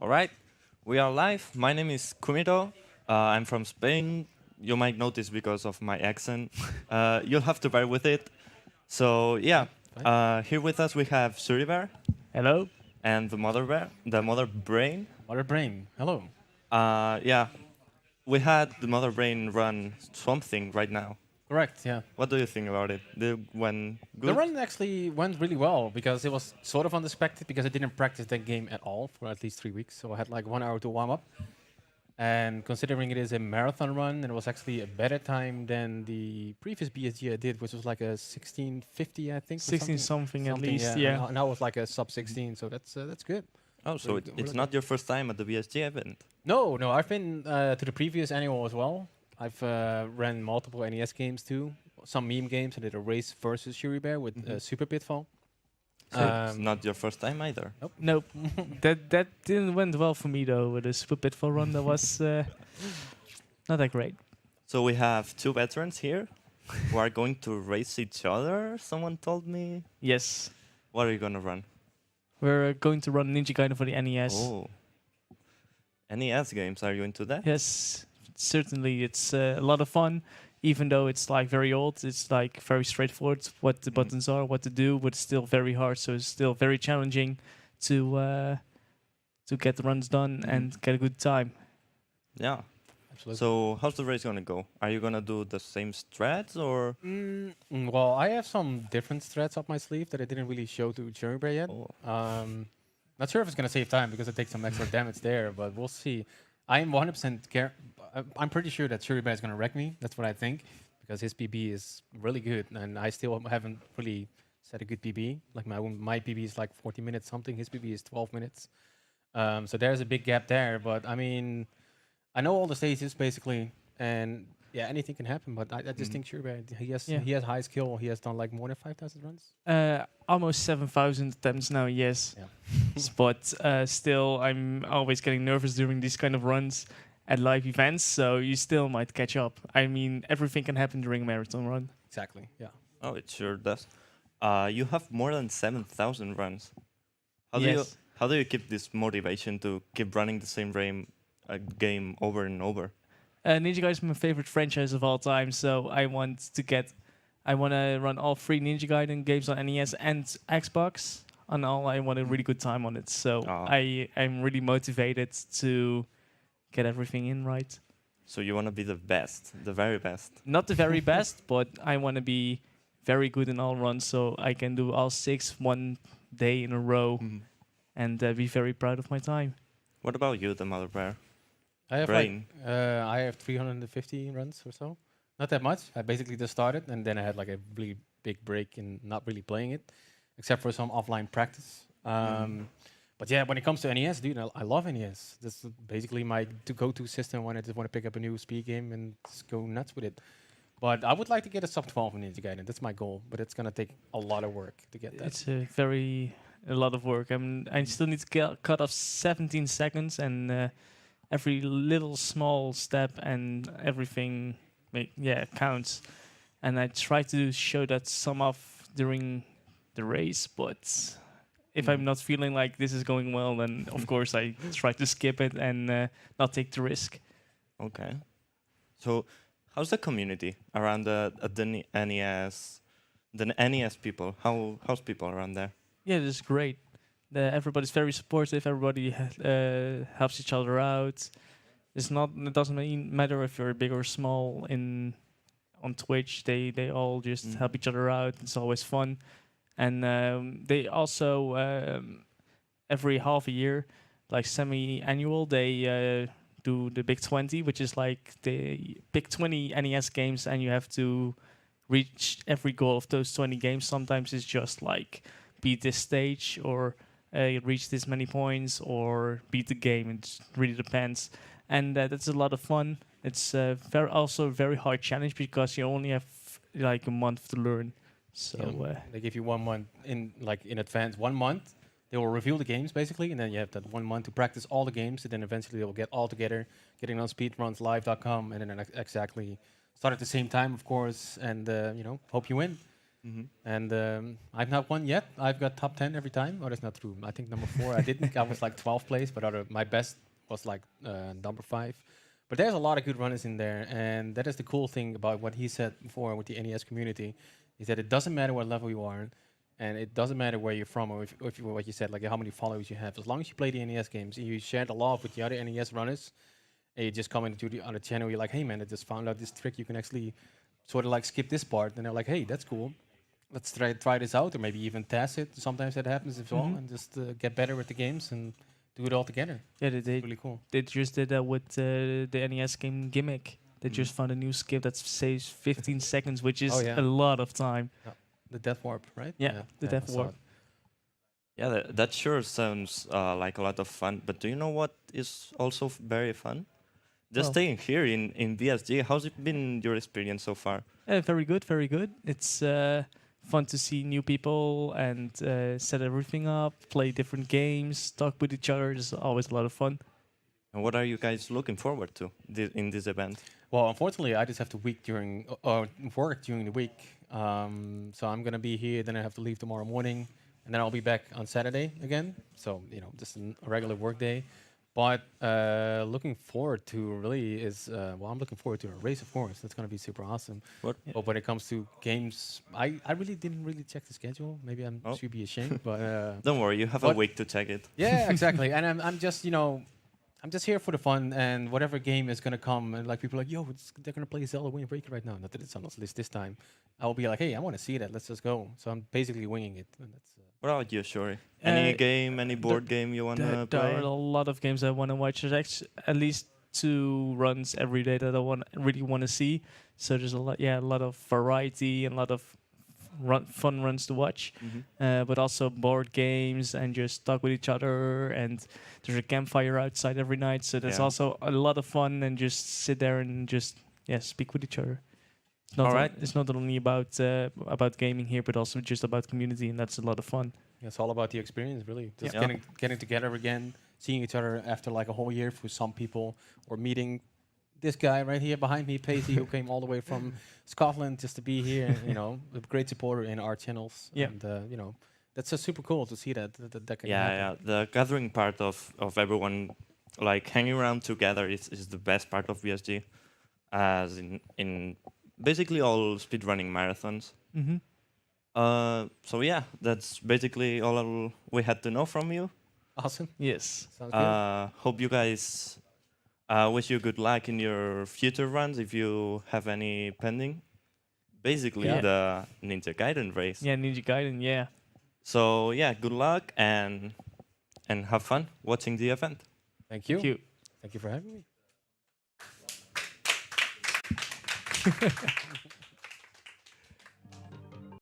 All right, we are live. My name is Kumito. I'm from Spain. You might notice because of my accent. You'll have to bear with it. So yeah, Fine. here with us we have ShuriBear Hello. and the Mother Bear, the Mother Brain. Mother Brain, hello. Yeah, we had the Mother Brain run something right now. Correct, yeah. What do you think about it? Did it went The good? run actually went really well because it was sort of unexpected because I didn't practice that game at all for at least 3 weeks. So I had like 1 hour to warm up. And considering it is a marathon run, it was actually a better time than the previous BSG I did, which was like a 16:50, I think. or 16 something at least, And yeah. now it's like a sub 16, so that's good. Oh, so Really it's really not your first time at the BSG event. No, I've been to the previous annual as well. I've ran multiple NES games too, some meme games. I did a race versus ShuriBear with Super Pitfall. So it's not your first time either. Nope. that didn't went well for me though. With the Super Pitfall run, that was not that great. So we have two veterans here who are going to race each other. Someone told me. Yes, What are you gonna run? we're going to run Ninja Gaiden for the NES. Oh, NES games. Are you into that? Yes, certainly it's a lot of fun. Even though it's like very old, it's like very straightforward what the buttons are, what to do, but it's still very hard. So it's still very challenging to get the runs done and get a good time. Yeah. Absolutely. So how's the race gonna go? Are you gonna do the same strats or? Well, I have some different strats up my sleeve that I didn't really show to ShuriBear yet. Oh. Not sure if it's going to save time because I take some extra damage there, but we'll see. I'm 100% I'm pretty sure that ShuriBear is going to wreck me. That's what I think because his PB is really good, and I still haven't really set a good PB. Like my PB is like 40 minutes something. His PB is 12 minutes. So there's a big gap there, but I mean, I know all the stages basically, and yeah, anything can happen. But I just think ShuriBear he has high skill. He has done like more than 5,000 runs. Almost 7,000 attempts now, yes. Yeah. But still, I'm always getting nervous during these kind of runs at live events, so you still might catch up. I mean, everything can happen during a marathon run. Exactly. Yeah. Oh, it sure does. You have more than 7,000 runs. How Yes. do you keep this motivation to keep running the same game over and over? Ninja Gaiden is my favorite franchise of all time, so I want to run all 3 Ninja Gaiden games on NES and Xbox, and all. I want a really good time on it, so I'm really motivated to get everything in right. So you wanna be the best, the very best. Not the very best, but I want to be very good in all runs, so I can do all 6 one day in a row and be very proud of my time. What about you, the Mother Bear? I have Brain. I have 350 runs or so. Not that much. I basically just started, and then I had like a really big break in not really playing it, except for some offline practice. But yeah, when it comes to NES, dude, I love NES. That's basically my go-to system when I just want to pick up a new speed game and just go nuts with it. But I would like to get a sub 12 in Ninja Gaiden. That's my goal, but it's gonna take a lot of work to get that. It's a lot of work. I still need to cut off 17 seconds, and every little small step and everything, counts. And I try to show that some off during the race, but if I'm not feeling like this is going well, then of course I try to skip it and not take the risk. Okay. So how's the community around the NES, the NES people? How's people around there? Yeah, this is great. Everybody's very supportive. Everybody helps each other out. It doesn't matter if you're big or small on Twitch. They all just help each other out. It's always fun, and they also every half a year, like semi-annual, they do the Big 20, which is like the Big 20 NES games, and you have to reach every goal of those 20 games. Sometimes it's just like beat this stage or reach this many points or beat the game. It really depends. And that's a lot of fun. It's also a very hard challenge because you only have like a month to learn. So They give you 1 month in advance. 1 month, they will reveal the games basically, and then you have that 1 month to practice all the games, and then eventually they will get all together, getting on speedrunslive.com, and then exactly start at the same time, of course, and hope you win. And I've not won yet. I've got top 10 every time. Oh, that's not true. I think number 4. I didn't. I was like 12th place, but my best was like number 5. But there's a lot of good runners in there, and that is the cool thing about what he said before with the NES community, is that it doesn't matter what level you are, and it doesn't matter where you're from or if what you said, like how many followers you have. As long as you play the NES games and you share the love with the other NES runners, and you just come into the other channel, you're like, hey man, I just found out this trick. You can actually sort of like skip this part, and they're like, hey, that's cool. Let's try this out, or maybe even test it. Sometimes that happens as well, and just get better with the games and do it all together. Yeah, It's really cool. they just did that with the NES game Gimmick. They just found a new skip that saves 15 seconds, which is a lot of time. The Death Warp, right? Yeah, the Death I saw Warp. it. Yeah, that sure sounds like a lot of fun. But do you know what is also very fun? Just Well. staying here in BSG, how's it been your experience so far? Very good, very good. It's fun to see new people and set everything up, play different games, talk with each other. It's always a lot of fun. And what are you guys looking forward to in this event? Well, unfortunately, I just have to work during the week. So I'm gonna be here, then I have to leave tomorrow morning, and then I'll be back on Saturday again. So just a regular work day. But looking forward to really is I'm looking forward to a race, of course. That's gonna be super awesome. What? But when it comes to games, I really didn't check the schedule. Maybe I should be ashamed, but Don't worry, you have a week to check it. yeah, exactly. And I'm just I'm just here for the fun, and whatever game is gonna come, and like people are like, yo, they're gonna play Zelda Wind Waker right now. Not that it's on this list this time. I'll be like, hey, I want to see that. Let's just go. So I'm basically winging it. And that's, What about you, Shuri? Any game, any board game you want to There play? are a lot of games I want to watch. There's at least 2 runs every day that I really want to see. So there's a lot of variety and a lot of fun runs to watch. But also board games and just talk with each other. And there's a campfire outside every night. So there's also a lot of fun and just sit there and just speak with each other. It's not it's not only about gaming here, but also just about community, and that's a lot of fun. it's all about the experience, really. Just Yeah. getting together again, seeing each other after like a whole year for some people, or meeting this guy right here behind me, Pacey, who came all the way from Scotland just to be here. And, a great supporter in our channels. Yeah. And that's just super cool to see that can Yeah, happen. the gathering part of everyone, like hanging around together, is the best part of BSG, as in basically all speedrunning marathons. So yeah, that's basically all we had to know from you. Awesome. Yes. Sounds good. Hope you guys wish you good luck in your future runs if you have any pending. Basically, the Ninja Gaiden race. Yeah, Ninja Gaiden. Yeah. So yeah, good luck and have fun watching the event. Thank you. Thank you. Thank you for having me.